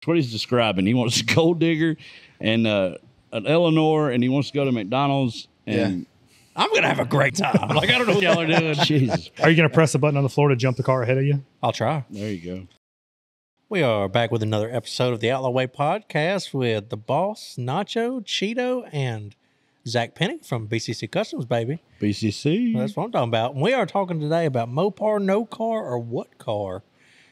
what he's describing. He wants a gold digger and an Eleanor, and he wants to go to McDonald's. And I'm going to have a great time. Like, I don't know what y'all are doing. Jesus. Are you going to press the button on the floor to jump the car ahead of you? I'll try. There you go. We are back with another episode of the Outlaw Way podcast with the boss, Nacho, Cheeto, and Zach Pennock from BCC Customs, baby. BCC. That's what I'm talking about. We are talking today about Mopar, no car, or what car?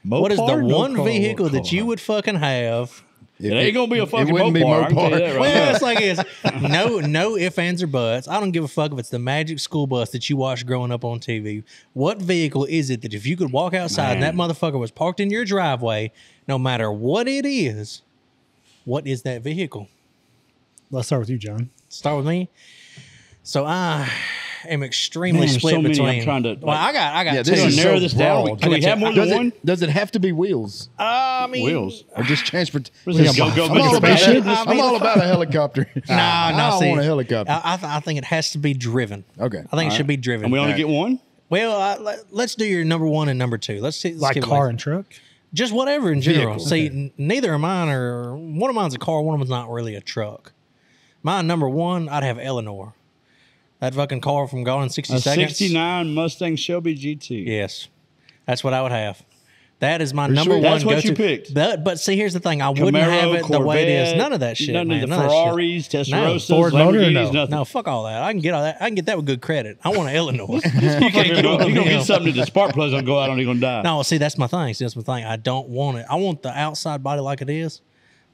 Mopar, what is the no one car, vehicle what that car? you would fucking have? It ain't gonna be a fucking wouldn't be Mopar. I can tell you Mopar. that right Well, now. it's like it's no ifs, ands, or buts. I don't give a fuck if it's the magic school bus that you watched growing up on TV. What vehicle is it that if you could walk outside and that motherfucker was parked in your driveway, no matter what it is, what is that vehicle? Let's start with you, John. Start with me. So I am extremely Man, split so many. between. I'm trying to, well, I got Yeah, two. this to is narrow so this down. broad. Can we have more than Does one? does it have to be wheels I mean, Wheels. or just transport? What is this, go, I'm all about spaceship? it. I'm all about a helicopter. I see, want a helicopter. I think it has to be driven. Okay. I think it should be driven. And we only get one? Well, let's do your number one and number two. Let's see. Like give it car like- and truck? just whatever in general. Vehicle. See, neither of mine are. One of mine's a car. One of them's not really a truck. Mine number one, I'd have Eleanor. That fucking car from Gone in 60 A Seconds. 69 Mustang Shelby GT. Yes, that's what I would have. That is my number sure? one. That's what go-to. you picked. But see, here's the thing. I wouldn't Camaro, have it the way it is. Corvette, None of that shit. None man. of the None of that shit. Ferraris, Testarossas, Ford motor or Lamborghinis, no? nothing. No, fuck all that. I can get all that. I can get that with good credit. I want an Eleanor. You can't get, you're going to get something that the spark plug's going to go out and you're going to die. No, see, that's my thing. See, that's my thing. I don't want it. I want the outside body like it is,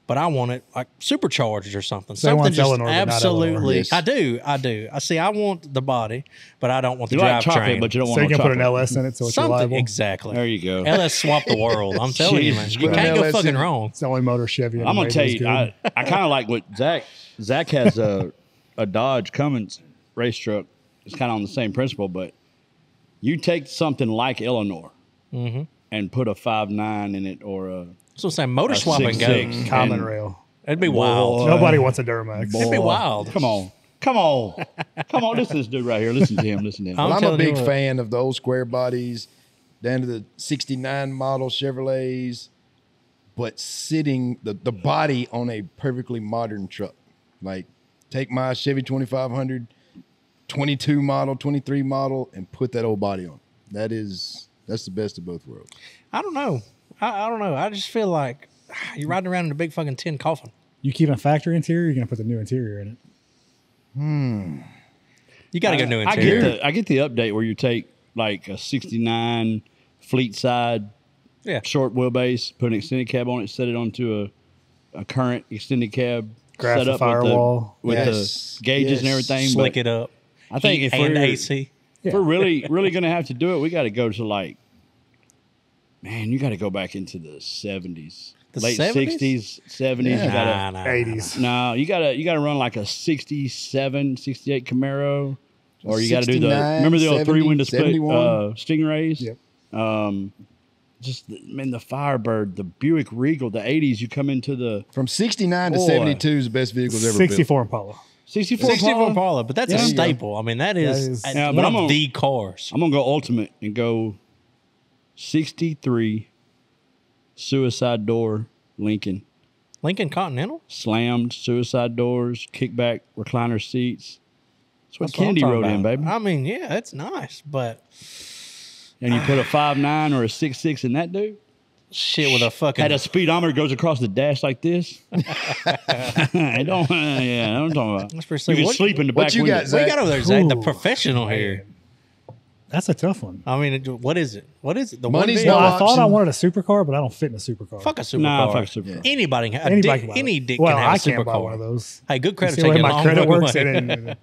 but I want it like supercharged or something. So he Something wants just Eleanor, but not absolutely. Eleanor. Yes. I do. I see. I want the body, but I don't want the You like drivetrain. chocolate, but you don't So want you no can put an chocolate. LS in it so it's Something reliable? exactly. There you go. LS swap the world. I'm telling you, man. Jesus You Christ. can't go LS fucking in- wrong. It's the only motor Chevy. I'm going to tell made you, that's good. I kind of like what Zach has a Dodge Cummins race truck. It's kind of on the same principle, but you take something like Eleanor and put a 5.9 in it or a So saying motor swapping 6.6. goes. Common and- rail. It'd be wild. Nobody wants a Duramax. It'd be wild. Come on. Listen to this dude right here. Listen to him. Well, I'm a telling you big what. fan of the old square bodies, down to the 69 model Chevrolets, but sitting the body on a perfectly modern truck. Like, take my Chevy 2500, 22 model, 23 model, and put that old body on. That's the best of both worlds. I don't know. I don't know. I just feel like you're riding around in a big fucking tin coffin. You keep a factory interior, you're going to put the new interior in it. You got to go new interior. I get the update where you take like a 69 fleet side Yeah. short wheelbase, put an extended cab on it, set it onto a current extended cab Graph the set up firewall. with Yes. the gauges and Yes. everything. Slick but it up. I think Heat if and we're AC. if we're really going to have to do it, we got to go to like, man, you got to go back into the 70s, The late 70s? 60s, 70s. Yeah. You gotta, Nah. 80s. no, you gotta run like a 67, 68 Camaro, or you got to do the 69, remember the old 70, 3-window split 71? Stingrays. Yep. Just the Firebird, the Buick Regal, the 80s. You come into the From 69 to Boy. 72 is the best vehicles ever 64 Impala. 64 64 Impala. Impala, but that's a There you go. staple. I mean, that is Yeah, but one I'm of on- the cars. I'm gonna go ultimate and go 63 suicide door Lincoln. Lincoln Continental? Slammed suicide doors, kickback recliner seats. That's what That's what I'm Kennedy talking rode in, about. baby. I mean, yeah, it's nice, but And you put a 5.9 or a 6.6 in that dude. shit with a fucking. Had a speedometer goes across the dash like this. I don't. Yeah, I'm talking about. That's pretty You sick. can What- sleep in the what back you window. got, What Zach? you got over there, Zach? The Ooh, professional here. That's a tough one. I mean, what is it? What is it? The Money's one no Well, vehicle? I thought I option. wanted a supercar, but I don't fit in a supercar. Fuck a supercar. Nah, fuck a supercar. Yeah. Anybody can. Anybody can buy Any it. dick Well, can have I a can't buy supercar. one of those. Hey, good credit See take where you a my long credit fucking works. way.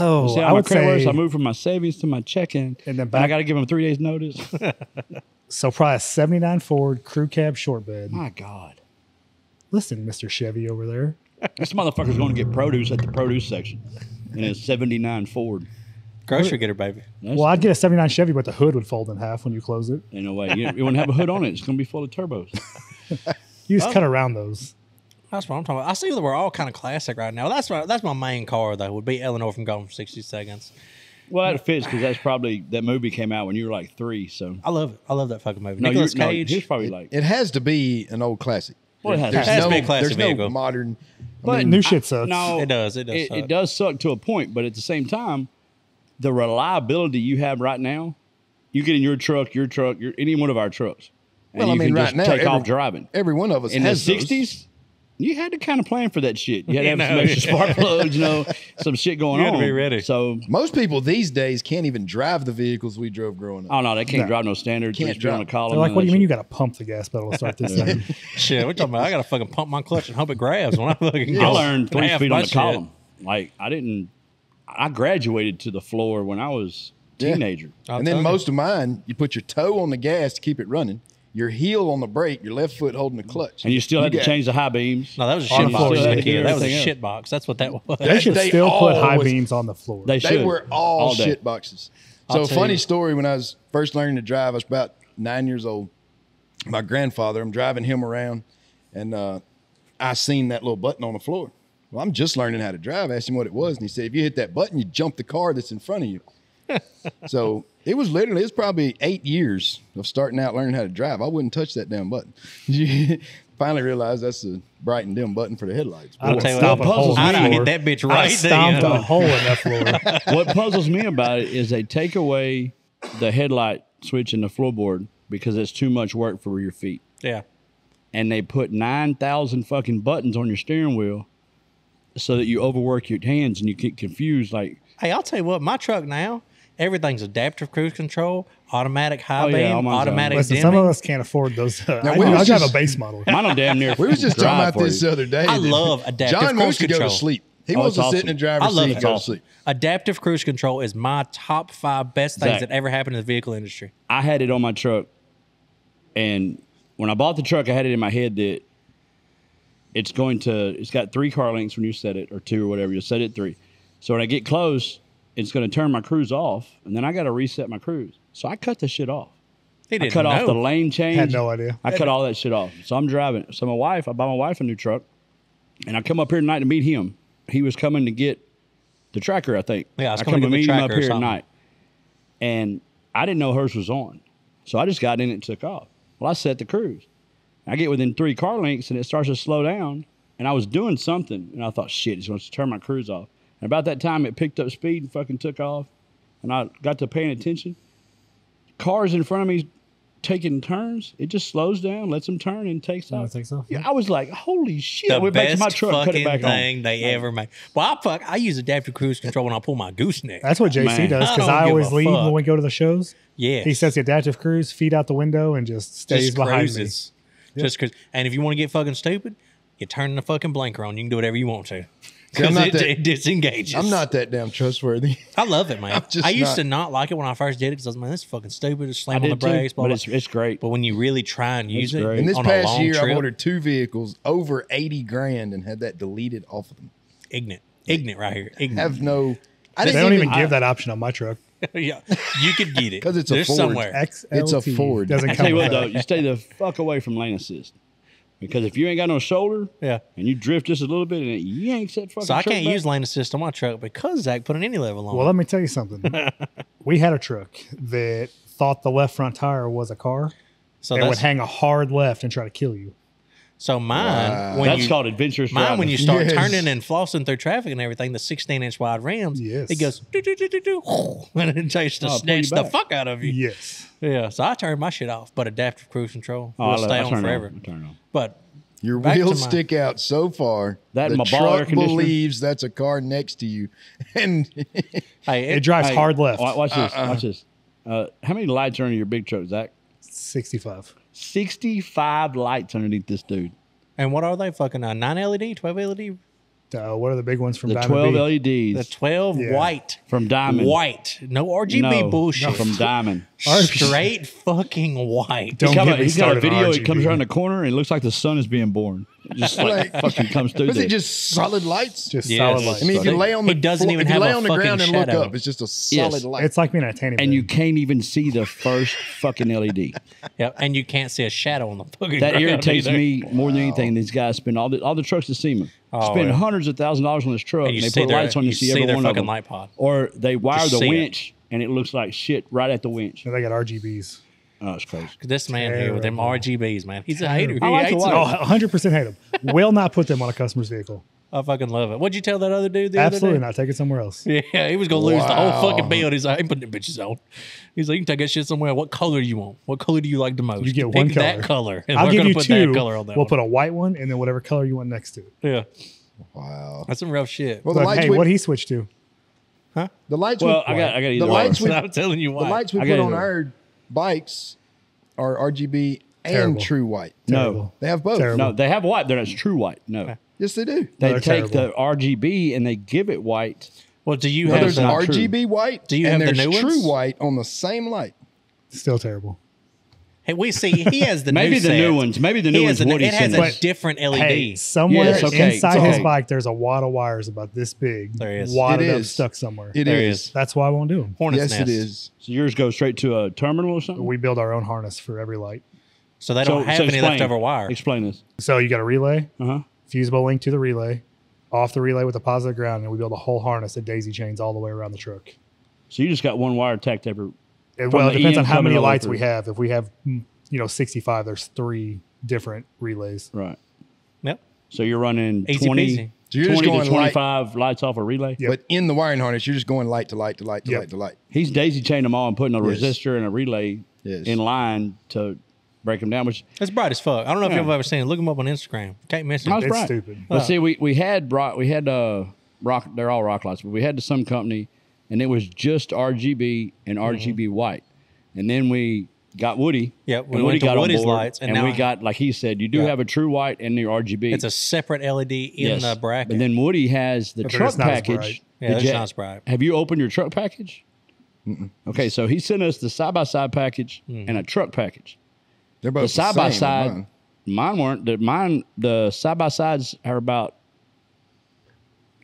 Oh, See how I my would credit works? say I moved from my savings to my checking, And then I back- got to give them 3 days notice. so. Probably a '79 Ford crew cab short bed. My God, Listen, Mr. Chevy over there. this motherfucker's going to get produce at the produce section in his '79 Ford. Grocery getter, baby. That's, Well, I'd get a '79 Chevy, but the hood would fold in half when you close it. ain't no way. You wouldn't have a hood on it. It's going to be full of turbos. You just cut around those. That's what I'm talking about. I see that we're all kind of classic right now. That's my main car though. Would be Eleanor from Gone for 60 Seconds. Well, that fits because that's probably that movie came out when you were like 3. So I love it. I love that fucking movie. no, Nicolas you're, no, Cage. he was probably like It has to be an old classic. Well, it has There's to. Has to be a classic there's no vehicle. modern. But New shit sucks. No, It does. It It does suck to a point, but at the same time, the reliability you have right now, you get in your truck, any one of our trucks, and Well, I you mean, can right just now, take off driving. Every one of us In the has those. '60s, you had to kind of plan for that shit. You had to have You some know, extra spark plugs, some shit going You on. had to be ready. So, Most people these days can't even drive the vehicles we drove growing up. oh no, they can't No. drive no standard. Can't Three-speed on a drive. column. They're like, none what of do you that mean you shit. got to pump the gas pedal to start this thing? Shit, we're talking about I gotta fucking pump my clutch and hope it grabs when I fucking I go learned half 3-speed my on the shit. column. Like I graduated to the floor when I was a Yeah. teenager. I'll And then tell you. most of mine, you put your toe on the gas to keep it running, your heel on the brake, your left foot holding the clutch. And you still had to got- change the high beams. No, that was a On shit the box. floor, as you a had to kid. do That was a everything shit box. That's what that was. They should They still put high always- beams on the floor. They They should. were all day. shit boxes. I'll So tell funny you. story, when I was first learning to drive, I was about 9 years old. My grandfather, I'm driving him around, and I seen that little button on the floor. Well, I'm just learning how to drive. I asked him what it was, and he said, if you hit that button, you jump the car that's in front of you. So it's probably 8 years of starting out learning how to drive. I wouldn't touch that damn button. Finally realized that's a bright and dim button for the headlights. I'll But tell you Stop what, a hole in I the done floor. hit that bitch I right stomped there. a hole in that floor. What puzzles me about it is they take away the headlight switch in the floorboard because it's too much work for your feet. Yeah. And they put 9,000 fucking buttons on your steering wheel so that you overwork your hands and you get confused. Like, Hey, I'll tell you what, my truck now, everything's adaptive cruise control, automatic high Oh, yeah, all beam, mine's automatic Listen, dimming. some of us can't afford those. I we was drive a just- base model. mine will damn near. We was just talking drive about for this you. the other day. I that love adaptive John cruise wants to go control. to sleep. He Oh, wants to it's sit in the awesome. driver's I love seat it. and go to Awesome. sleep. Adaptive cruise control is my top 5 best things Zach. that ever happened in the vehicle industry. I had it on my truck, and when I bought the truck, I had it in my head that it's got 3 car lengths when you set it, or 2 or whatever. You set it 3. So when I get close, it's going to turn my cruise off, and then I got to reset my cruise. So I cut the shit off. He I didn't cut off know. the lane change. Had no idea. I cut all that shit off. So I'm driving. So I bought my wife a new truck, and I come up here tonight to meet him. He was coming to get the tracker, I think. Yeah, I was I coming come to to get the meet him up tracker or here something. tonight, and I didn't know hers was on. So I just got in it and took off. Well, I set the cruise. I get within 3 car lengths, and it starts to slow down, and I was doing something, and I thought, shit, it's going to turn my cruise off. And about that time, it picked up speed and fucking took off, and I got to paying attention. Cars in front of me taking turns, it just slows down, lets them turn, and takes off. Yeah, I was like, holy shit. I The went back to best my truck, cut fucking it back thing on. they ever made. Well, I use adaptive cruise control when I pull my gooseneck. That's what JC Man. does I because don't I give always a leave fuck. when we go to the shows. Yeah. He sets the adaptive cruise, feet out the window, and just stays Just behind cruises. Just cruise. And if you want to get fucking stupid, you turn the fucking blinker on. You can do whatever you want to. See, I'm Because not it, that- it disengages. I'm not that damn trustworthy. I love it, man. I'm just I used not. to not like it when I first did it because I was like, this is fucking stupid. Just I slam on the did too, brakes, blah, but blah. it's great. But when you really try and use it great. In this on a past long year, trip, I've ordered 2 vehicles over 80 grand and had that deleted off of them. ignorant right here. Ignorant. Have no. I me. They didn't don't even give that option on my truck. Yeah, you could get it 'Cause it's a There's Ford. somewhere. XLT. It's a Ford. Doesn't I come tell you with what, though, that. you stay the fuck away from lane assist. Because if you ain't got no shoulder Yeah. and you drift just a little bit and you ain't set fucking So I truck can't back, use lane assist on my truck because Zach put an any level on. Well, it. let me tell you something. We had a truck that thought the left front tire was a car so and would that's hang a hard left and try to kill you. so mine. When That's you, called adventurous mine driving. when you start Yes. turning and flossing through traffic and everything, the 16-inch wide rims, Yes. it goes do do do do do, and it takes to Oh, pull snatch you the back. fuck out of you. Yes. Yeah, so I turned my shit off, but adaptive cruise control Oh, will stay on turn it forever. I turn it on. But Your Back to wheels my- stick out so far. That the and my ball air truck conditioner. believes that's a car next to you, and hey, It drives Hey, hard left. Watch this. Watch this. How many lights are under your big truck, Zach? 65. 65 lights underneath this dude. and what are they? Fucking 9 LED, 12 LED, What are the big ones from The Diamond 12 B? the LEDs 12 Yeah. white, from Diamond. white, no RGB No, bullshit. from Diamond. Straight fucking white. Don't get me He's got a started on video. It comes RGB. around the corner and it looks like the sun is being born. It just like fucking comes through was there. it just solid lights? Just Yes. solid lights. I mean, if you lay on the It doesn't floor- even if you have lay a on the fucking ground and look shadow. up, it's just a solid Yes. light. It's like being a tanning and bed. you can't even see the first fucking LED. Yep, and you can't see a shadow on the fucking That ground irritates either. me more than anything. These guys spend all the trucks to see me. Oh, spend yeah. hundreds of $1,000s on this truck. And you And they see put their- lights on you you to see see every their one of fucking them. light pod. Or they wire Just the see it. winch and it looks like shit right at the winch. They got RGBs. Oh, it's crazy. This man here with them RGBs, man. He's a hater. He I like hates the them. white. Oh, 100% hate them. Will not put them on a customer's vehicle. I fucking love it. What'd you tell that other dude the Absolutely other day? not. Take it somewhere else. Yeah, he was going to lose the whole Wow. fucking bill. He's like, I ain't putting them bitches on. He's like, you can take that shit somewhere. What color do you want? What color do you like the most? You get Pick one color. that color. And I'll we're give gonna you put two. that color on that We'll one. put a white one and then whatever color you want next to it. Yeah, Wow. that's some rough shit. Well, the But lights hey, we, what he switched to? the lights Well, we, I got either the or. lights we, I'm telling you the why. lights we I put got on either. our bikes are RGB and Terrible. true white. No. Terrible. They have both. Terrible. No, they have white. They're not true white. No. Yes, they do. They they're take terrible. the RGB and they give it white. Well, do you Well, have there's the, not true. RGB white. Do you and have the there's new true ones? white on the same light. Still terrible. Hey, we see he has the Maybe new the set. new ones. Maybe the He new has ones. the- Woody it has sent a us. different LED. Hey, somewhere Yes, okay, inside it's his okay. bike, there's a wad of wires about this big. There is. Wadded It up, is. stuck somewhere. It There is. is. That's why I won't do them. Hornet's Yes, nest. it is. So yours goes straight to a terminal or something? We build our own harness for every light. So they don't have any explain. leftover wire. Explain this. So you got a relay, Uh-huh. fusible link to the relay, off the relay with a positive ground, and we build a whole harness that daisy chains all the way around the truck. So you just got one wire tacked every. Well, it the depends EM on how coming many all the way lights we through. have. If we have, 65, there's 3 different relays. Right. Yep. So you're running Easy 20, peasy. So you're just 20 to going light. 25 lights off a relay? Yep. But in the wiring harness, you're just going light to light to light to Yep. light to light. He's daisy chained them all and putting a Yes. resistor and a relay Yes. in line to break them down, which It's bright as fuck. I don't know if Yeah. you've ever seen it. Look them up on Instagram. Can't miss it. That's It's right. stupid. But see, we had rock. They're all rock lights, but we had to some company, and it was just RGB and RGB white. And then we got Woody. Yep, we and went to got on Woody's board, lights, and and now we got, like he said, you do Yeah. have a true white and the RGB. It's a separate LED in Yes. the bracket. But then Woody has the But they're truck just not as package. bright. Yeah, Did it's you- not as bright. Have you opened your truck package? Okay, so he sent us the side by side package and a truck package. They're The both side by same, side, mine. mine weren't. The side by sides are about,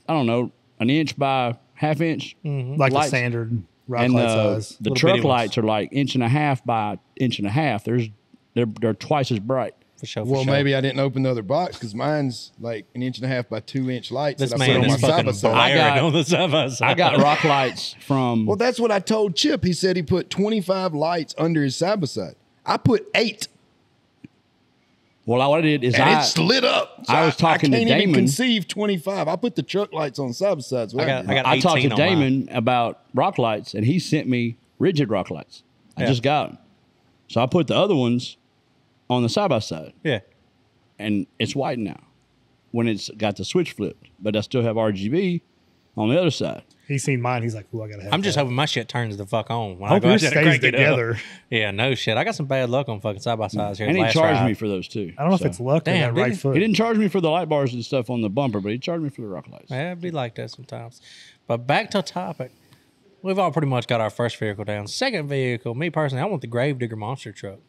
I don't know, an inch by half inch, Like Lights. the standard rock and light size. the Little truck bitty ones. lights are like inch and a half by inch and a half. They're twice as bright. For sure. Well, maybe I didn't open the other box because mine's like an inch and a half by 2 inch lights This that I put man on my is side fucking by side. I got- blaring on the side by side. I got rock lights from. Well, that's what I told Chip. He said he put 25 lights under his side by side. I put 8, Well, what I did is and I it's lit up. So I was talking to I can't even Damon. conceive 25. I put the truck lights on side by side. So I got I talked to 18 on mine. Damon about rock lights, and he sent me rigid rock lights. I Yeah. just got them, so I put the other ones on the side by side, Yeah. and it's white now when it's got the switch flipped, but I still have RGB on the other side. He's seen mine. He's like, "Ooh, I gotta have." I'm just that. hoping my shit turns the fuck on. When I hope go out yours there to stays crank it up. together. Yeah, no shit. I got some bad luck on fucking side by sides here. And he last charged ride. me for those too. I don't know so. if it's luck or Damn, that did right he? foot. He didn't charge me for the light bars and stuff on the bumper, but he charged me for the rock lights. Yeah, it'd be like that sometimes. But back to topic. We've all pretty much got our first vehicle down. Second vehicle, me personally, I want the Gravedigger monster truck.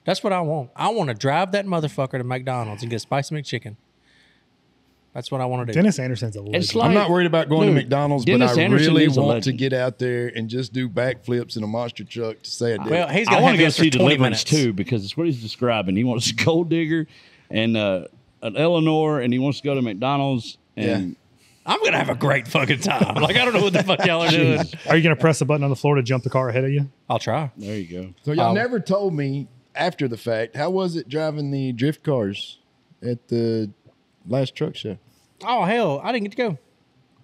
That's what I want. I want to drive that motherfucker to McDonald's and get spicy McChicken. That's what I want to do. Dennis Anderson's a legend. It's like- I'm not worried about going to Dude, McDonald's, Dennis but I Anderson really is a want to legend. get out there and just do backflips in a monster truck to say I did. Well, he's I going want to to go have see for 20 Deliverance minutes. too because it's what he's describing. He wants a gold digger and an Eleanor, and he wants to go to McDonald's. And I'm going to have a great fucking time. Like, I don't know what the fuck y'all are doing. Are you gonna press the button on the floor to jump the car ahead of you? I'll try. there you go. So y'all never told me after the fact, how was it driving the drift cars at the last truck show? Oh, hell. I didn't get to go.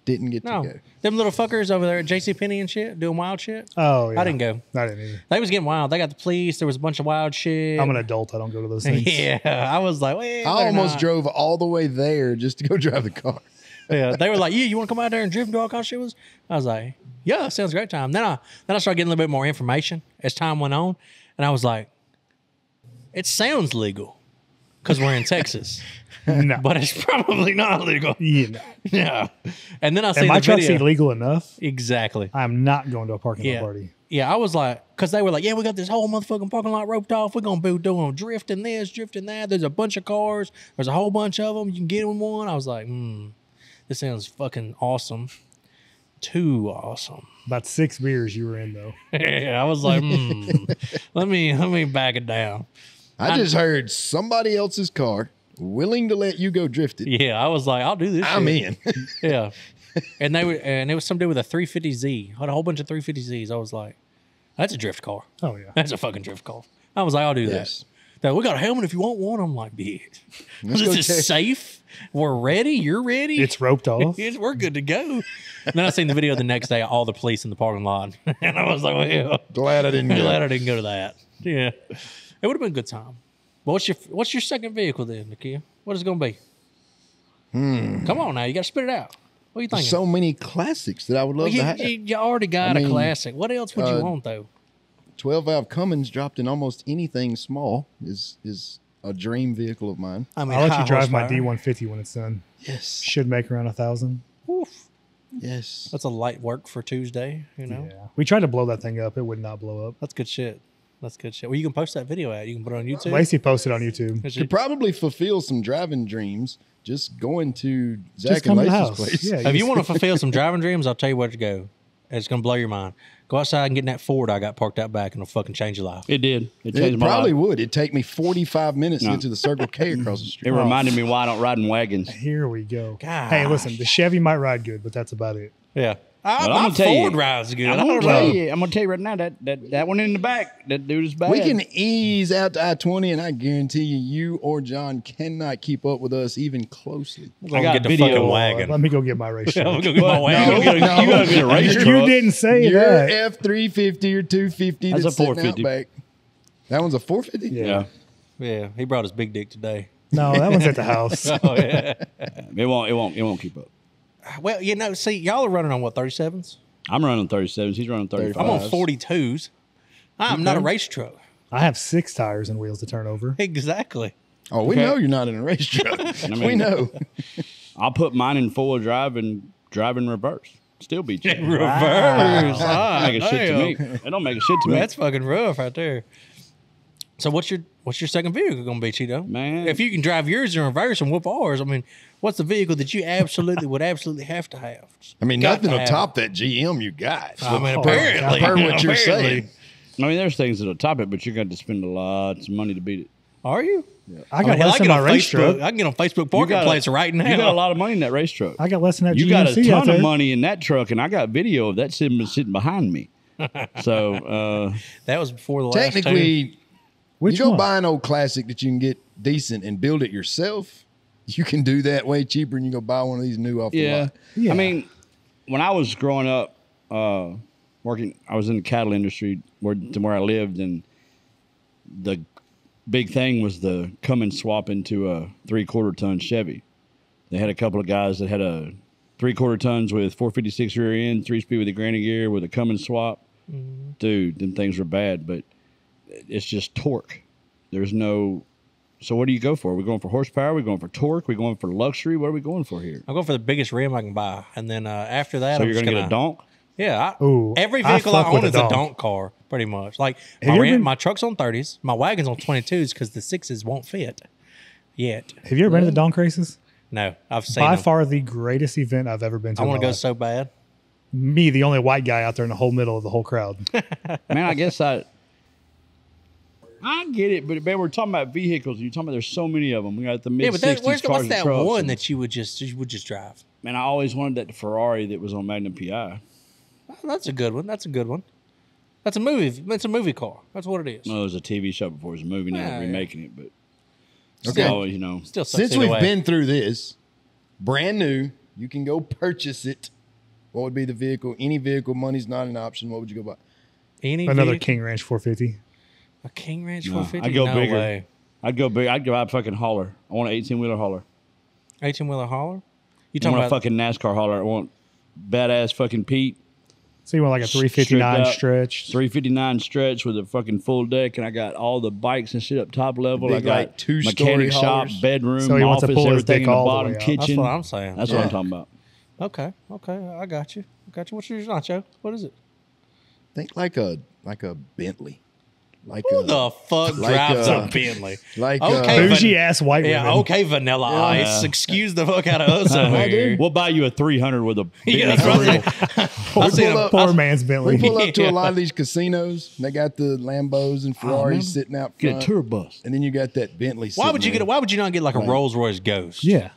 Didn't get No. to go. Them little fuckers over there at JCPenney and shit doing wild shit. Oh, yeah. I didn't go. I didn't either. They was getting wild. They got the police. There was a bunch of wild shit. I'm an adult. I don't go to those things. Yeah. I was like, well, I almost drove all the way there just to go drive the car. Yeah, they were like, "Yeah, you want to come out there and drift and do all kinds of shit with us?" I was like, "Yeah, sounds great time." Then I started getting a little bit more information as time went on, and I was like, "It sounds legal because we're in Texas, No. but it's probably not legal." You know. Yeah, and then I see And my the truck's video. illegal enough. Exactly. I'm not going to a parking lot Yeah. party. Yeah, I was like, because they were like, "Yeah, we got this whole motherfucking parking lot roped off. We're gonna be doing drifting this, drifting that. There's a bunch of cars. There's a whole bunch of them. You can get in one." I was like, this sounds fucking awesome. Too awesome. About 6 beers you were in though. Yeah, I was like, let me back it down. I just heard somebody else's car willing to let you go drift it. Yeah, I was like, I'll do this. I'm shit. in. Yeah, and it was some dude with a 350Z. Had a whole bunch of 350Zs. I was like, That's a drift car. Oh yeah. That's a fucking drift car. I was like, I'll do Yes. that. We got a helmet if you want one. I'm like, bitch. Let's go This is check. safe. We're ready. You're ready. It's roped off. We're good to go. And then I seen the video the next day, all the police in the parking lot. And I was like, well, Glad I didn't glad go. I didn't go to that. Yeah. It would have been a good time. But what's your second vehicle then, Nakia? What is it going to be? Come on now. You got to spit it out. What are you thinking? So many classics that I would love to have. You already got I a mean, classic. What else would you want, though? 12-valve Cummins dropped in almost anything small is a dream vehicle of mine. I mean, I'll let high you drive my horsepower. D150 when it's done. Yes. Should make around 1,000. Oof. Yes. That's a light work for Tuesday, you know? Yeah. We tried to blow that thing up. It would not blow up. That's good shit. That's good shit. Well, you can post that video out. You can put it on YouTube. Lacey posted on YouTube. Could probably fulfill some driving dreams just going to Zach Just come and to the Lacey's house. place. Yeah, If you want to fulfill some driving dreams, I'll tell you where to go. It's going to blow your mind. Go outside and get in that Ford I got parked out back and it'll fucking change your life. It did. It changed It my probably life. would. It'd take me 45 minutes to get to the Circle K across the It street. reminded me why I don't ride in wagons. Here we go. Gosh. Hey, listen, the Chevy might ride good, but that's about it. Yeah. I'm My gonna tell you- Ford rides good. I'm I gonna don't tell know. you. I'm gonna tell you right now that one in the back, that dude is bad. We can ease out to I-20, and I guarantee you or John cannot keep up with us even closely. I'm going got to get the video. fucking Let wagon. me go get my race I'm truck. going to go get my No, wagon. you gotta get a race You truck. didn't say Your that. F-350 or 250 That's that's, a sitting 450. out back. That one's a 450? Yeah, Yeah, he brought his big dick today. No, that one's at the house. Oh, yeah. it won't keep up. Well, you know, see, y'all are running on what, 37s? I'm running 37s. He's running 35s. I'm on 42s. I'm not a race truck. I have 6 tires and wheels to turn over. Exactly. Oh, we Okay. know you're not in a race truck. we mean- know. I'll put mine in full wheel drive and drive in reverse. Still beat you. Reverse. Ah, Make a shit to damn. me. It don't make a shit to me. That's fucking rough right there. So what's your second vehicle gonna be, Cheeto? Man. If you can drive yours in reverse and whoop ours, I mean, what's the vehicle that you would absolutely have to have? I mean, Got nothing to will have top that GM you got. I mean, Oh, apparently. I've heard what you're Apparently. saying. I mean, there's things that'll top it, but you're going to spend lots of money to beat it. Are you? I got hell, less than get my on race Facebook. truck. I can get on Facebook You got Marketplace right now. You got a lot of money in that race truck. I got less than that You GMC got a out ton there. of money in that truck, and I got video of that sitting behind me. So That was before the last two. Technically, Which you go one? buy an old classic that you can get decent and build it yourself. You can do that way cheaper than you go buy one of these new off the yeah. lot. Yeah. I mean, when I was growing up, working, I was in the cattle industry where I lived, and the big thing was the come and swap into a 3/4 ton Chevy. They had a couple of guys that had a 3/4 tons with 456 rear end, 3-speed with a granny gear with a come and swap. Dude, them things were bad, but it's just torque. There's no. So what do you go for? Are we going for horsepower? Are we going for torque? Are we going for luxury? What are we going for here? I'm going for the biggest rim I can buy, and then after that, So I'm you're just going to get a donk? Yeah, Ooh, every I vehicle I, fuck with own a is a donk. donk car, pretty much. Like Have you ever been- my truck's on 30s, my wagon's on 22s because the 6s won't fit yet. Have you ever been to the donk races? No, I've seen By them. far the greatest event I've ever been to. I in want my to go life. so bad. Me, the only white guy out there in the whole middle of the whole crowd. Man, I guess I get it, but man, we're talking about vehicles. You're talking about there's so many of them. We got the mid Yeah, but 60s what's cars and that trucks. one and- that you would just drive? Man, I always wanted that Ferrari that was on Magnum PI. Oh, that's a good one. That's a good one. That's a movie. It's a movie car. That's what it is. No, it was a TV show before it was a movie. Now Yeah, they're yeah. remaking it, but Okay. always, Still sucks Since either we've way. been through this, brand new, you can go purchase it. What would be the vehicle? Any vehicle, money's not an option. What would you go buy? Any Another vehicle- King Ranch 450. a King Ranch No, 450. I'd go no bigger. way. I'd go big. I'd go buy a fucking hauler. I want an 18-wheeler hauler. 18-wheeler hauler. You I talking want a about? fucking NASCAR hauler. I want badass fucking Pete. So you want like a 359 Stripped out, stretch? 359 stretch with a fucking full deck, and I got all the bikes and shit up top level. Big, I got like, two-story mechanic shop, haulers. bedroom, So he wants to office, pull his everything dick in the all the bottom, way out. kitchen. That's what I'm saying. That's what I'm talking about. Okay. I got you. What's yours, Nacho? What is it? Think like a Bentley. Like Who a, the fuck like, drives uh, a Bentley? like, Okay, Bougie ass white Yeah, women. okay, Vanilla Ice. Excuse the fuck out of us over here. We'll buy you a 300 with a Yeah, Bentley that's grill. I seen pull a- up- Poor man's We Bentley. pull up to Yeah. a lot of these casinos. And they got the Lambos and Ferraris man. sitting out Get front. a tour bus. And then you got that Bentley. Why would you sitting get? Why would you not get like a Rolls Royce Ghost? Yeah.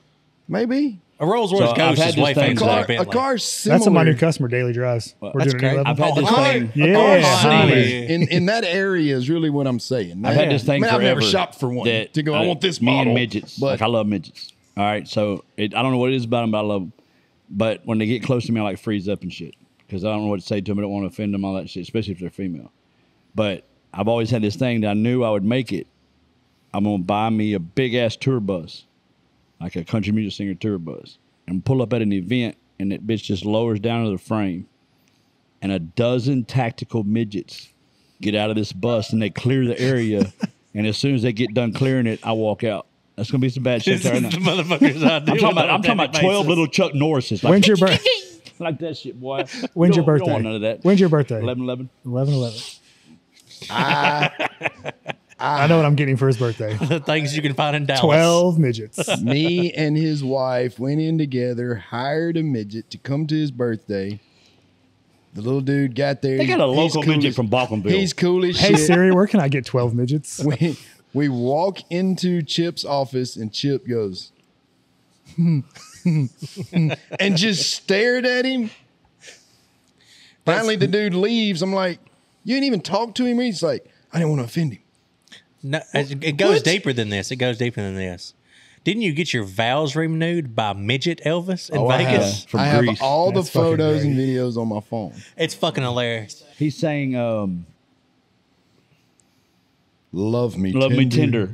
Maybe. A Rolls Royce So I've Ghost had is this way thing- fancier than a A Bentley. car similar. That's what my new customer daily drives. We're that's doing an great. 11. I've had this thing. Yeah, similar honey. in that area is really what I'm saying. I've had this thing I've forever. never shopped for one that, to go. I want this me model. and midgets. But Like I love midgets. All right, so I don't know what it is about them, but I love them. But when they get close to me, I like freeze up and shit because I don't know what to say to them. I don't want to offend them, all that shit, especially if they're female. But I've always had this thing that I knew I would make it. I'm gonna buy me a big ass tour bus, like a country music singer tour bus, and pull up at an event, and that bitch just lowers down to the frame, and a dozen tactical midgets get out of this bus and they clear the area, and as soon as they get done clearing it, I walk out. That's gonna be some bad shit This right is now. the motherfuckers I do. I'm talking about 12 little Chuck Norrises. Like, When's your birthday? like that shit, boy. When's You your don't birthday? want none of that. When's your birthday? 11/11. 11/11. I know what I'm getting for his birthday. The things you can find in Dallas. 12 midgets. me and his wife went in together, hired a midget to come to his birthday. The little dude got there. They got a He's local cool midget as- from Balkanville. He's cool as Hey shit. Siri, where can I get 12 midgets? We walk into Chip's office and Chip goes, and just stared at him. Finally, the dude leaves. I'm like, you didn't even talk to him. He's like, I didn't want to offend him. No, it goes What? deeper than this. It goes deeper than this. Didn't you get your vows renewed by Midget Elvis in I Vegas? From I have Greece. all That's the fucking photos great. and videos on my phone. It's fucking hilarious. He's saying, Love me, love me tender.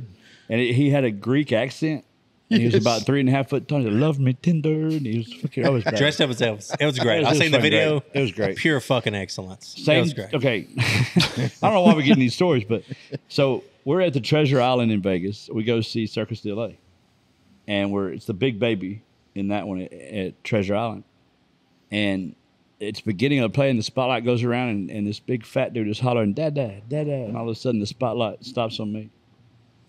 And he had a Greek accent. And he was Yes. about 3.5 foot tall. He said, love me tender. And he was fucking always bad. Dressed up as Elvis. It was great. It was I seen the fucking video. great. It was great. Pure fucking excellence. It Same, was great. okay. I don't know why we're getting these stories, but so we're at the Treasure Island in Vegas. We go see Circus de LA. And it's the big baby in that one at Treasure Island. And it's beginning of the play, and the spotlight goes around, and this big fat dude is hollering, Dada, Dada. And all of a sudden, the spotlight stops on me.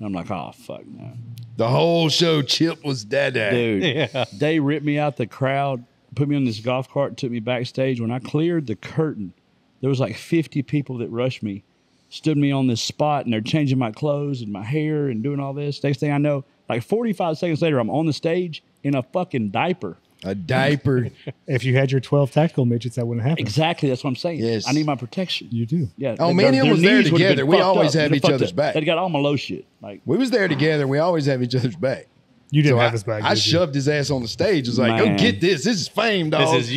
And I'm like, oh, fuck no. The whole show, Chip was dada. Dude, Yeah. they ripped me out the crowd, put me on this golf cart, took me backstage. When I cleared the curtain, there was like 50 people that rushed me, stood me on this spot, and they're changing my clothes and my hair and doing all this. Next thing I know, like 45 seconds later, I'm on the stage in a fucking diaper. A diaper. If you had your 12 tactical midgets, that wouldn't happen. Exactly, that's what I'm saying. Yes. I need my protection. You do. Yeah. Oh, me and him was there knees would've been together. We fucked always up. have They'd each fucked other's up. back. They got all my low shit. Like, We was there together. We always have each other's back. You didn't So have his back. I did you? shoved his ass on the stage. It was like, go Man. get this. This is fame, dog. This is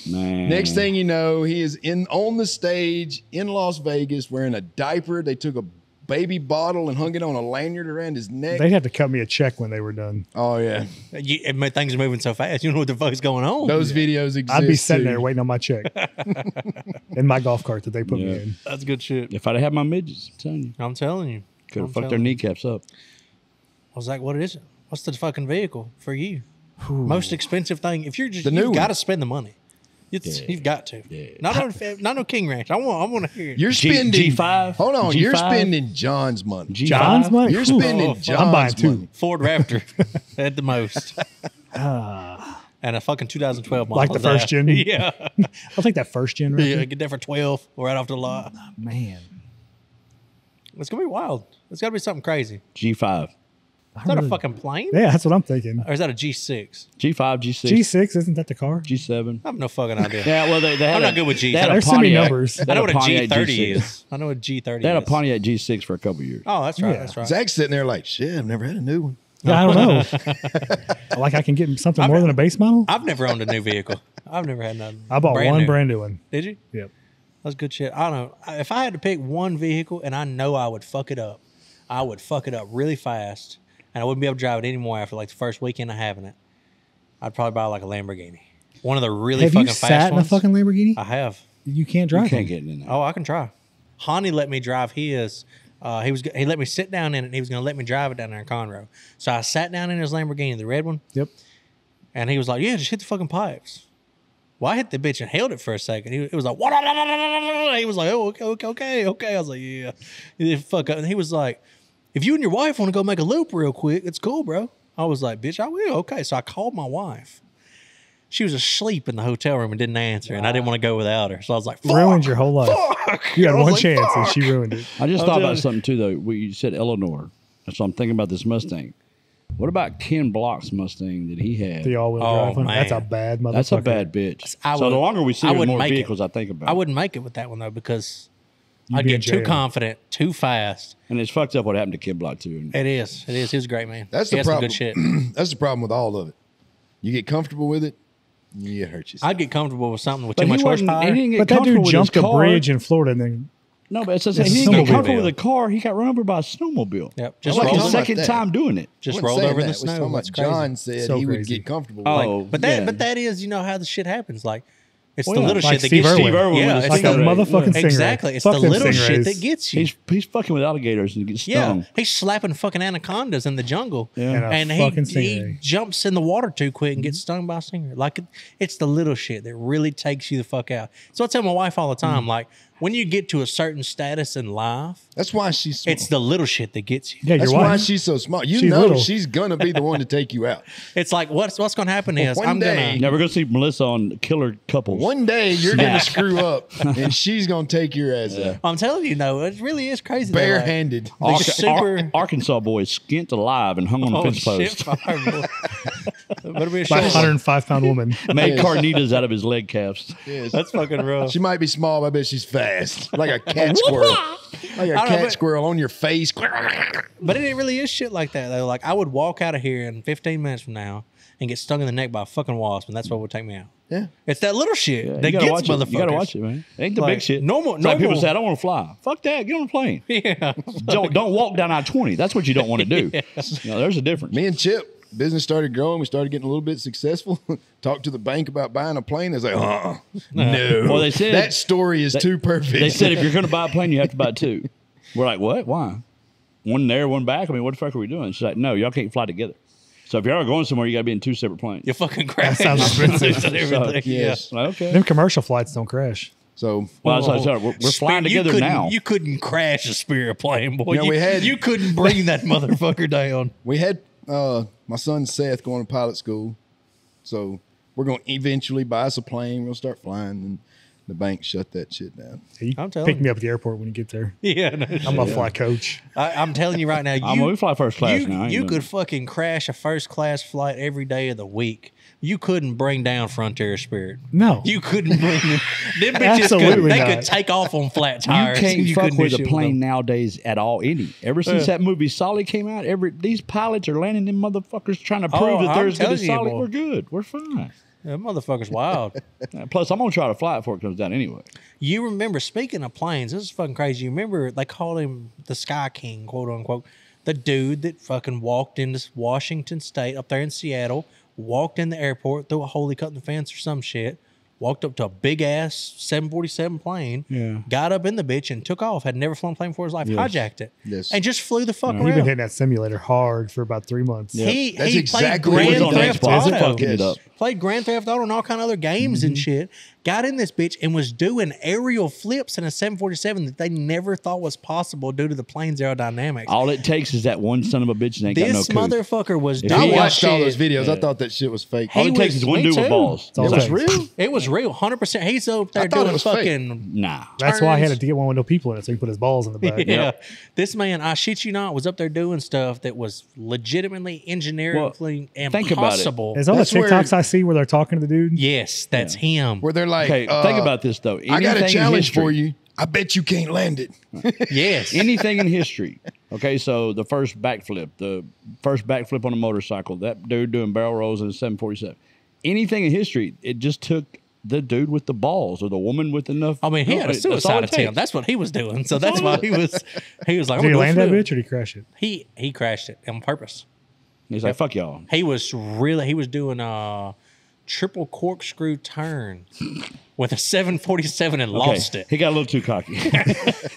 you. man. Next thing you know, he is on the stage in Las Vegas wearing a diaper. They took a baby bottle and hung it on a lanyard around his neck. They'd have to cut me a check when they were done. Oh yeah, Things are moving so fast. You don't know what the fuck's going on. those videos exist. I'd be sitting too. there waiting on my check in my golf cart that they put me Yeah. in. That's good shit. If I'd have had my midgets, I'm telling you, I'm telling you. could I'm have fucked their telling you. kneecaps up. I was like, what is it? What's the fucking vehicle for you? Most expensive thing. If you're just, The new you've got one. to spend the money. You've got to. Yeah. Not no King Ranch. I want to hear it. You're spending G5? Hold on, you're G5? spending John's money. G5? John's money? You're Ooh. spending Oh, John's I'm buying two. money. Ford Raptor at the most. And a fucking 2012 model. Like the first gen? Yeah. I'll take that first gen right Yeah, there. get that for 12 right off the lot. Man. It's going to be wild. It's got to be something crazy. G5. Is that a fucking plane? Yeah, that's what I'm thinking. Or is that a G6? G5, G6, G6, isn't that the car? G7. I have no fucking idea. Yeah, well, they had I'm a- not good with Gs. They had a There's so many Pontiac- numbers. they I had know what a Pontiac G30 G6. is. I know what a G30 They had a is. Pontiac G6 for a couple years. Oh, that's right. Yeah. That's right. Zach's sitting there like, shit, I've never had a new one. Yeah, I don't know. Like I can get something more than a base model? I've never owned a new vehicle. I've never had none. I bought one brand new one. Did you? Yep. That's good shit. I don't know. If I had to pick one vehicle and I know I would fuck it up, I would fuck it up really fast and I wouldn't be able to drive it anymore after like the first weekend of having it. I'd probably buy like a Lamborghini. One of the really Have fucking you fast sat in a ones. fucking Lamborghini? I have. You can't drive You can't them. get in there. Oh, I can try. Hani let me drive his. He let me sit down in it and he was going to let me drive it down there in Conroe. So I sat down in his Lamborghini, the red one, Yep. and he was like, yeah, just hit the fucking pipes. Well, I hit the bitch and held it for a second. It was like, what? He was like, oh, okay. I was like, yeah. He did fuck up. And he was like, if you and your wife want to go make a loop real quick, it's cool, bro. I was like, bitch, I will. Okay. So I called my wife. She was asleep in the hotel room and didn't answer, and I didn't want to go without her. So I was like, fuck, Ruined your whole life. fuck. You had I was one like, chance and fuck. she ruined it. I just I'm thought telling about you. something too, though. You said Eleanor. So I'm thinking about this Mustang. What about Ken Block's Mustang that he had? The all-wheel Oh, drive one. That's a man. bad motherfucker. That's a bad bitch. I So would- the longer we see I it, the wouldn't more make it. vehicles I think about. I wouldn't make it with that one though because You'd I'd be get in too jail. confident, too fast. And it's fucked up what happened to Ken Block too. It is. He was a great man. That's He the had some problem. good shit. That's the problem with all of it. You get comfortable with it, you hurt yourself. I'd get comfortable with something with But too much he wasn't- horsepower. he didn't get But that comfortable dude with jumped his a car. bridge in Florida and then No, but it's just, It's he a didn't get snowmobile. comfortable with the car. He got run over by a snowmobile. Yep. Just Just like rolled his over. second that. time doing it. Just Wasn't rolled saying over in the that. Was snow. talking That's about crazy. John said So he would crazy. get comfortable. Oh, But that is, you know how the shit happens. Like it's Well, the yeah. little Like shit that Steve gets Irwin. you. Steve Irwin Yeah, with it's his like a the, motherfucking stingray. exactly. It's Fuck the them little shit stingrays. that gets you. He's fucking with alligators and gets Yeah, stung. he's slapping fucking anacondas in the jungle, Yeah. And a and fucking he stingray. jumps in the water too quick and gets stung by a stinger. Like it's the little shit that really takes you the fuck out. So I tell my wife all the time, like when you get to a certain status in life, That's why she's smart. it's the little shit that gets you. yeah, That's your why wife. she's so smart. You She's know little. she's gonna be the one to take you out. It's like what's going to happen is One I'm day- gonna. Yeah, we're gonna see Melissa on Killer Couples. One day you're gonna Smack. screw up, and she's gonna take your ass out I'm telling you, no, it really is crazy. though, like- barehanded. super- Arkansas boy skint alive and hung on the Oh fence shit! post. Fire, boy. Better be a By a short one. 105-pound woman. Made carnitas out of his leg calves. Yes. That's fucking rough. She might be small, but I bet she's fast, like a cat squirrel, like a I don't know, cat but- squirrel on your face. But it really is shit like that though. Like I would walk out of here in 15 minutes from now and get stung in the neck by a fucking wasp, and that's what would take me out. Yeah, It's that little shit Yeah, that you gotta gets watch motherfuckers. it. You gotta watch it, man. It ain't the Like, big shit. normal- It's like people normal- say, I don't want to fly. Fuck that. Get on a plane. Yeah. don't walk down I-20. That's what you don't want to do. You know, there's a difference. me and Chip, business started growing. We started getting a little bit successful. Talked to the bank about buying a plane. They was like, no. Well, they said- that story is too perfect. They said if you're going to buy a plane, you have to buy two. We're like, what? Why? One there, one back. I mean, what the fuck are we doing? She's like, no, y'all can't fly together. So if y'all are going somewhere, you got to be in two separate planes. You fucking crash. sounds expensive. and everything. Yes. Like, okay. Them commercial flights don't crash. So Well, that's what I said. We're flying You together couldn't- now. You couldn't crash a Spirit plane, boy. Yeah, we had- you couldn't bring that motherfucker down. we had my son Seth going to pilot school. So we're going to eventually buy us a plane. We'll start flying. And the bank shut that shit down. Yeah, you I'm telling pick you. me up at the airport when you get there. Yeah, no I'm gonna fly coach. I'm telling you right now, we fly first class now. I ain't You doing could it. fucking crash a first class flight every day of the week. You couldn't bring down Frontier Spirit. No. You couldn't bring them. Them bitches could, Absolutely they not. could take off on flat You tires. can't fuck couldn't do with a shit plane them. nowadays at all. Ever since that movie Solid came out, these pilots are landing them motherfuckers trying to prove that I'm they're as good telling as you, Solid. boy. We're good. We're fine. That motherfucker's wild. Plus, I'm gonna try to fly it before it comes down anyway. You remember, speaking of planes, this is fucking crazy. You remember they called him the Sky King, quote unquote. The dude that fucking walked into Washington State up there in Seattle, walked in the airport, threw a hole, he cut in the fence or some shit, walked up to a big ass 747 plane, Yeah. got up in the bitch and took off. Had never flown a plane before in his life, hijacked it, Yes. and just flew the fuck You've been around. hitting that simulator hard for about 3 months. He That's played exactly Grand what he on Theft Xbox, Auto. fucking it Yes. up. Played Grand Theft Auto and all kind of other games and shit. Got in this bitch and was doing aerial flips in a 747 that they never thought was possible due to the plane's aerodynamics. All it takes is that one son of a bitch that ain't This got no couth. motherfucker was If doing I he- watched all shit. those videos. I thought that shit was fake. All He it takes was- is one me dude with too. balls. all It it was takes. real. It was real, 100%. He's up there I thought it doing was fake. fucking. Nah. That's why I had turns. to get one with no people in it, so he put his balls in the back. Yeah, this man, I shit you not, was up there doing stuff that was legitimately engineeringly think about it. impossible. Is all the That's where- TikToks I see where they're talking to the dude? Yes, that's him. Where they're like, Okay, think about this though. I got a Anything in challenge history- for you. I bet you can't land it. Yes. Anything in history. Okay, so the first backflip on a motorcycle, that dude doing barrel rolls in a 747. Anything in history, it just took the dude with the balls or the woman with enough. I mean, he had a That's all suicide it attempt. takes. That's what he was doing. So that's why he was like, Did he I'm land gonna that go bitch or did he crash it? He crashed it on purpose. He's like, fuck y'all. He was doing a triple corkscrew turn with a 747 and lost it. He got a little too cocky.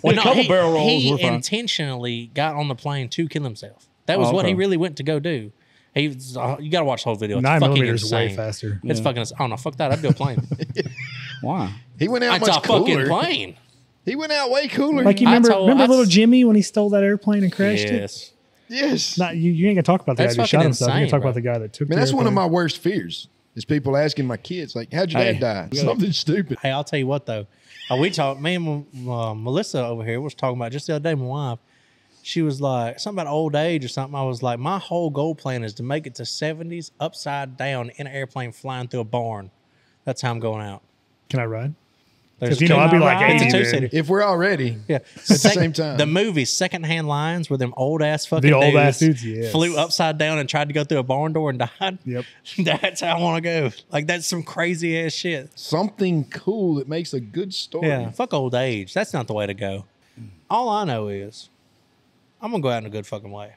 Well, a couple barrel rolls, he we're fine. intentionally got on the plane to kill himself. That was Oh, what he okay. really went to go do. He was, you got to watch the whole video. It's 9 fucking millimeters insane. way faster. It's fucking. Oh no, fuck that! I'd do a plane. Why? He went out It's a much fucking cooler. plane. He went out way cooler. Like you I remember, told- remember I- little Jimmy when he stole that airplane and crashed it? Yes. yes. Not you ain't gonna talk about the That's guy that shot fucking himself. You're gonna insane, talk bro. about the guy that took. Man, the that's one of airplane. my worst fears. Is people asking my kids like, "How'd your Hey, dad die?" we gotta- Something stupid. Hey, I'll tell you what though. Me and Melissa over here was talking about just the other day. My wife, She was like, something about old age or something. I was like, my whole goal plan is to make it to 70s upside down in an airplane flying through a barn. That's how I'm going out. Can I ride? There's Because, I'd be like It's a 80 then. two-seater. If we're all ready, Yeah. at the same time. The movie Secondhand Lines where them old ass fucking The old ass dudes, yes. flew upside down and tried to go through a barn door and died. Yep. That's how I want to go. Like, that's some crazy ass shit. Something cool that makes a good story. Yeah. Fuck old age. That's not the way to go. All I know is I'm going to go out in a good fucking way.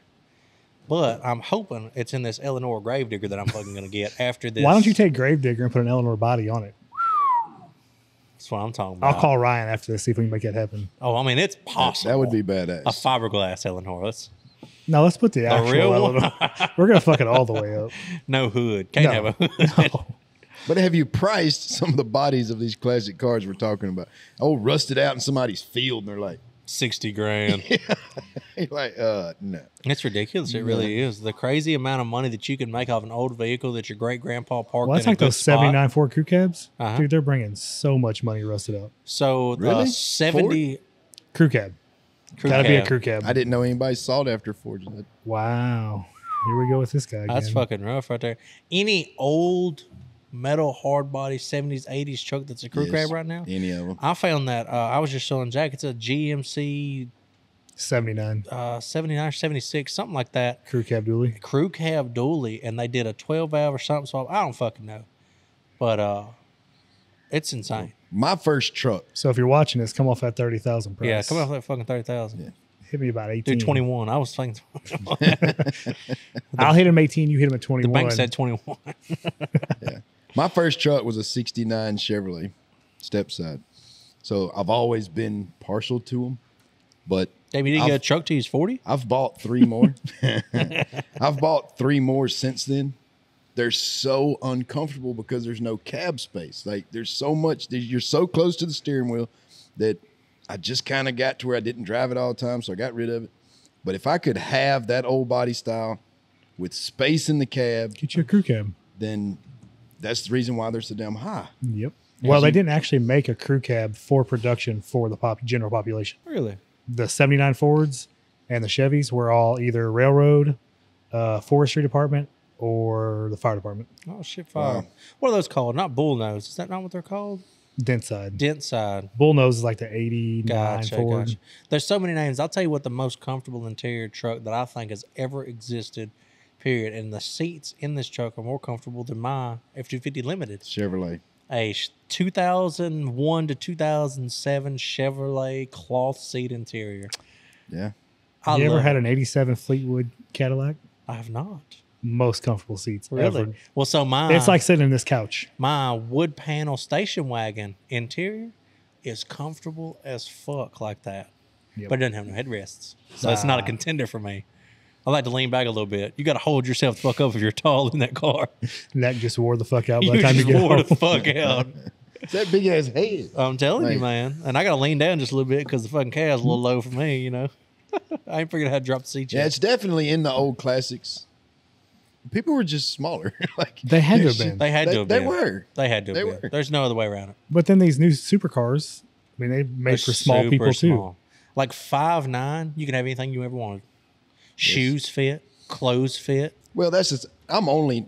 But I'm hoping it's in this Eleanor Gravedigger that I'm fucking going to get after this. Why don't you take Gravedigger and put an Eleanor body on it? That's what I'm talking about. I'll call Ryan after this, see if we can make that happen. Oh, I mean, it's possible. That would be badass. a fiberglass Eleanor. No, let's put the actual real one? Eleanor. We're going to fuck it all the way up. No hood. Can't No. have a hood. No. But have you priced some of the bodies of these classic cars we're talking about? Oh, rusted out in somebody's field, and they're like, 60 grand. you're like, no. It's ridiculous. It really is. The crazy amount of money that you can make off an old vehicle that your great grandpa parked Well, that's in like a good those spot. 79 Ford crew cabs. Uh-huh. Dude, they're bringing so much money rusted out. So Really? 70 Crew cab. crew Gotta be a cab. crew cab. I didn't know anybody sought after Fords. Wow. Here we go with this guy again. That's fucking rough right there. Any old metal hard body 70s, 80s truck that's a crew Yes. cab right now? Any of them. I found that I was just showing Jack. It's a GMC 79 79 or 76, something like that. crew cab dually. Crew cab dually, and they did a 12 valve or something. So I don't fucking know, but it's insane. My first truck. So if you're watching this, come off that 30,000 price. Yeah, come off that fucking 30,000. Yeah. Hit me about 18. Dude, 21. I was thinking I'll hit him 18. You hit him at 21. the bank said 21. My first truck was a 69 Chevrolet stepside. So I've always been partial to them. But Damn, you didn't get a truck till he's 40? I've bought 3 more. I've bought 3 more since then. They're so uncomfortable because there's no cab space. Like there's so much, you're so close to the steering wheel that I just kind of got to where I didn't drive it all the time. So I got rid of it. But if I could have that old body style with space in the cab, Get you a crew cab. then that's the reason why they're so damn high. Yep. Well, they didn't actually make a crew cab for production for the general population. Really? The 79 Fords and the Chevys were all either railroad, forestry department, or the fire department. Oh, shit, fire. Wow. What are those called? Not bullnose. Is that not what they're called? Dent side. Dent side. Bullnose is like the 89 Gotcha, Ford. gotcha. There's so many names. I'll tell you what the most comfortable interior truck that I think has ever existed, period. And the seats in this truck are more comfortable than my F-250 Limited. Chevrolet. A 2001 to 2007 Chevrolet cloth seat interior. Yeah. I You ever love had it. an 87 Fleetwood Cadillac? I have not. Most comfortable seats Really? ever. Well, so It's like sitting in this couch. my wood panel station wagon interior is comfortable as fuck like that. Yep. But it doesn't have no headrests. So it's not a contender for me. I like to lean back a little bit. You got to hold yourself the fuck up if you're tall in that car. Neck just wore the fuck out by You the time you just get wore home. the fuck out. It's that big ass head. I'm telling you, Like- man. And I got to lean down just a little bit because the fucking cal's a little low for me, you know. I ain't figured out how to drop the seat Yeah, yet. it's definitely in the old classics. People were just smaller. Like They had to have been. They had to have They been. were. They had to have They been. were. There's no other way around it. But then these new supercars, I mean, they made They're for small super people too. small. Like 5'9", you can have anything you ever wanted. Shoes fit, clothes fit. Well, that's just. I'm only,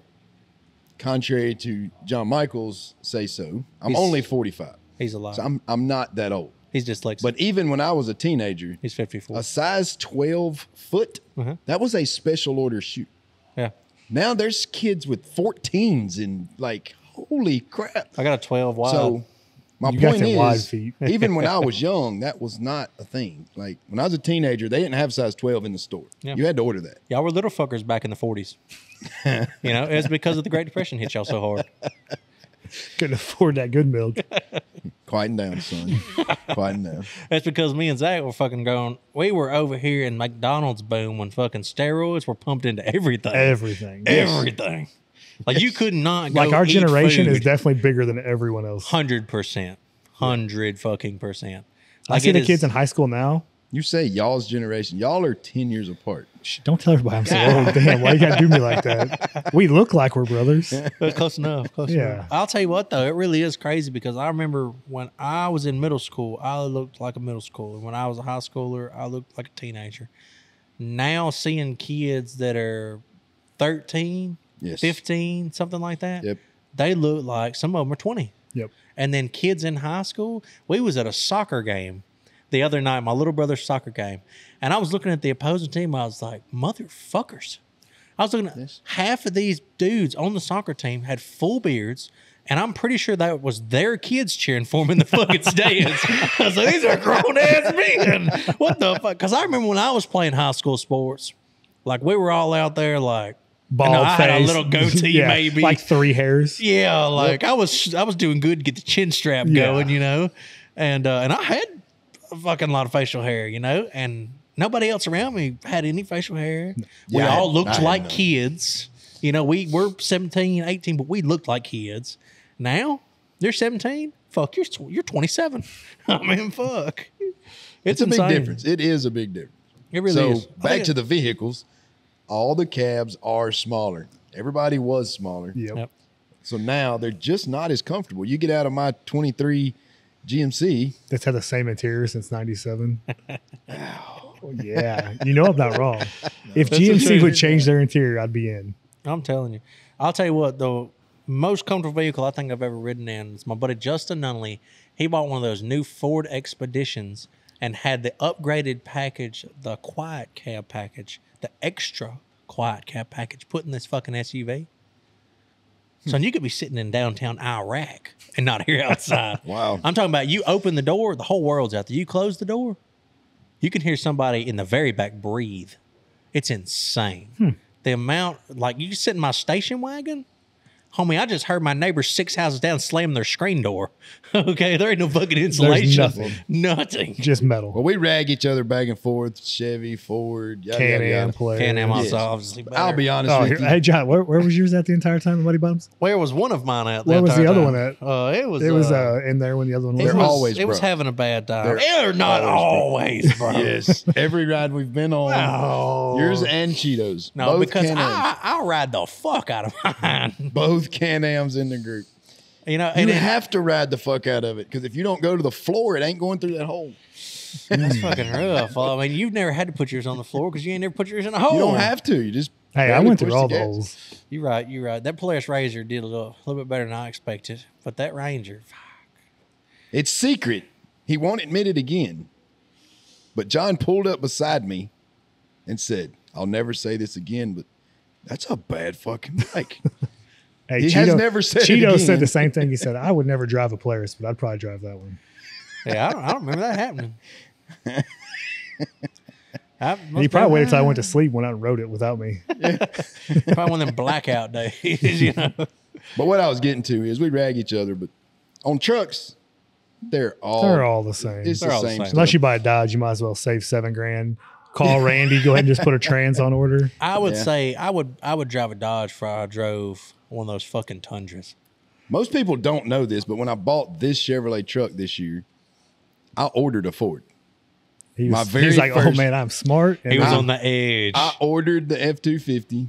contrary to John Michael's say so. I'm He's- only 45. He's alive. So I'm not that old. He's dyslexic. But even when I was a teenager, He's 54. a size 12 foot, Uh-huh. that was a special order shoe. Yeah. Now there's kids with 14s and like, holy crap. I got a 12 wide. So my You got point them wide is, feet. even when I was young, that was not a thing. Like when I was a teenager, they didn't have size 12 in the store. Yeah. You had to order that. Y'all were little fuckers back in the 40s. You know, it's because of the Great Depression hit y'all so hard. Couldn't afford that good milk. Quieten down, son. Quieten down. That's because me and Zach were fucking going, we were over here in McDonald's boom when fucking steroids were pumped into everything. Everything. Everything. Like you could not go Like our eat generation is food. definitely bigger than everyone else. 100%. 100 fucking percent. I see the kids in high school now. You say y'all's generation. Y'all are 10 years apart. Shh, don't tell everybody I'm so old. Damn, why you gotta do me like that? We look like we're brothers. Close enough. Close Yeah. enough. I'll tell you what, though, it really is crazy because I remember when I was in middle school, I looked like a middle schooler. When I was a high schooler, I looked like a teenager. now seeing kids that are 13, Yes. 15, something like that, Yep. they look like some of them are 20. Yep. And then kids in high school, we was at a soccer game the other night, my little brother's soccer game, and I was looking at the opposing team. I was like, motherfuckers. I was looking at half of these dudes on the soccer team had full beards, and I'm pretty sure that was their kids cheering for them in the fucking stands. I was like, these are grown-ass men. What the fuck? Because I remember when I was playing high school sports, like we were all out there like, Bald I face. had a little goatee, Yeah, maybe. like 3 hairs. Yeah, like I was doing good to get the chin strap going, you know, and I had a fucking lot of facial hair, you know, and nobody else around me had any facial hair. We Yeah, all looked I like know. kids, you know. We were 17, 18, but we looked like kids. Now they're 17. Fuck, you're 27. I mean, fuck. It's a big insane. difference. It is a big difference. It really So is. back to the vehicles, all the cabs are smaller. Everybody was smaller. Yep. So now they're just not as comfortable. You get out of my 23 GMC. That's had the same interior since '97. Oh, yeah, you know I'm not wrong. If GMC would change their interior, I'd be in. I'm telling you. I'll tell you what, the most comfortable vehicle I think I've ever ridden in is my buddy Justin Nunley. He bought one of those new Ford Expeditions and had the upgraded package, the quiet cab package, the extra quiet cab package put in this fucking SUV. So you could be sitting in downtown Iraq and not here outside. Wow. I'm talking about you open the door, the whole world's out there. You close the door, you can hear somebody in the very back breathe. It's insane. The amount, like you sit in my station wagon, homie, I just heard my neighbors 6 houses down slam their screen door. Okay, there ain't no fucking insulation. nothing. Nothing. Just metal. Well, we rag each other back and forth. Chevy, Ford, yada, yada, Can-Am yada. player. Can-Am Yes. obviously better. I'll be honest Oh, with you. hey John, where was yours at the entire time? Muddy Bottoms. Where was one of mine at? Where was the entire other time? one at? It was. It was in there when the other one was. They're always It was broke. having a bad time. They're They're not always, bro. Yes. Every ride we've been on, No. yours and Cheetos. No, both because Can-Ams. I'll ride the fuck out of mine. Both Can-Ams in the group. You know, You and have to ride the fuck out of it because if you don't go to the floor, it ain't going through that hole. that's fucking rough. I mean, you've never had to put yours on the floor because you ain't never put yours in a hole. You don't have to. You just Hey, I barely went push through all the the gas. holes. You're right. You're right. That Polaris Razor did a little bit better than I expected, but that Ranger, It's secret. He won't admit it again. But John pulled up beside me and said, I'll never say this again, but that's a bad fucking bike. Hey, He has never said it Cheeto again. said the same thing. He said, "I would never drive a Polaris, but I'd probably drive that one." yeah, I don't remember that happening. And he probably waited till I went to sleep, went out and rode it without me. Probably one of them blackout days, you know. But what I was getting to is we rag each other, but on trucks, they're all the same. it's They're the all the same same. stuff. Unless you buy a Dodge, you might as well save $7,000. Call Randy. Go ahead and just put a trans on order. I would Yeah. say I would drive a Dodge before I drove one of those fucking Tundras. Most people don't know this, but when I bought this Chevrolet truck this year, I ordered a Ford. He My was, very he's like, "Oh first- man, I'm smart." And He was I'm- on the edge. I ordered the F-250.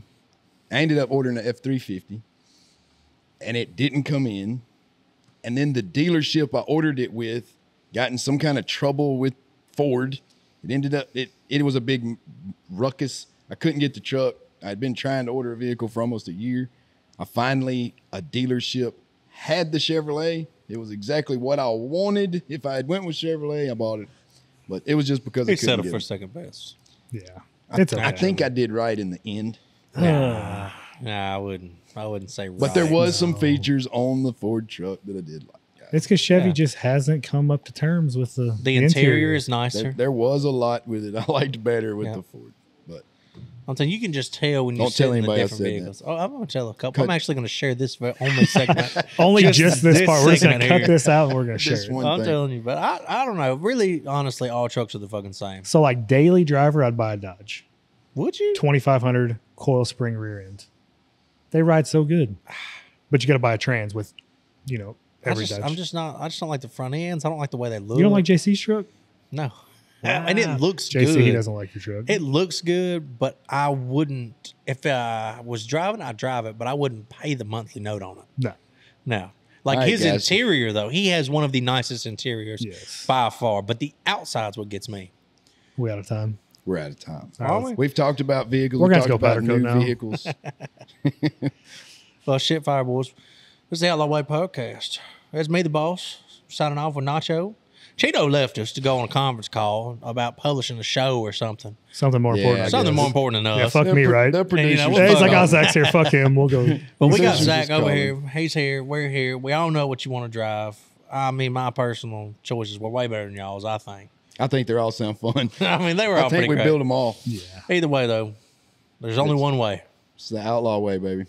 I ended up ordering the F-350, and it didn't come in. And then the dealership I ordered it with got in some kind of trouble with Ford. It ended up, it was a big ruckus. I couldn't get the truck. I'd been trying to order a vehicle for almost a year. A dealership had the Chevrolet. It was exactly what I wanted. If I had went with Chevrolet, I bought it. But it was just because I he couldn't settled get for it. second best. yeah, it's okay. I think I did right in the end. Nah, I wouldn't say right. But there was some features on the Ford truck that I did like. It's because Chevy Yeah. just hasn't come up to terms with the interior is nicer. There was a lot with it I liked better with Yeah. the Ford. But I'm saying you can just tell when you Don't sit tell in the anybody else different said that. vehicles. Oh, I'm gonna tell a couple. I'm Cut. actually gonna share this only segment. Only just this part. We're just gonna segment cut here. this out and we're gonna share This it. one I'm thing. telling you, but I don't know. Really, honestly, all trucks are the fucking same. So like daily driver, I'd buy a Dodge. Would you? 2500 coil spring rear end. They ride so good, but you got to buy a trans with, every Dodge. I just don't like the front ends. I don't like the way they look. You don't like JC's truck? No. And it looks JC, good. he doesn't like your truck. It looks good, but I wouldn't. If I was driving, I'd drive it, but I wouldn't pay the monthly note on it. No. No. Like All right, his guys. interior, though, he has one of the nicest interiors Yes. by far, but the outside's what gets me. We out of time. We're out of time. Are we? We've talked about vehicles. We're We've gonna talked go about powder coat new now. vehicles. Well, shit, fire boys. This is the Outlaw Way podcast. That's me, the boss, signing off with Nacho. Cheeto left us to go on a conference call about publishing a show or something. Something more Yeah, important. I Something guess. more important than Yeah, us. fuck me, right? They're producers. And, Hey, he's like, fuck oh, off. Zach's here. Fuck him. We'll go. But we got Producers Zach is over calling. here. He's here. We're here. We all know what you want to drive. I mean, my personal choices were way better than y'all's, I think. I think they all sound fun. I mean, they were I all think pretty we great. built them all. Either way, though, there's only one way. It's the outlaw way, baby.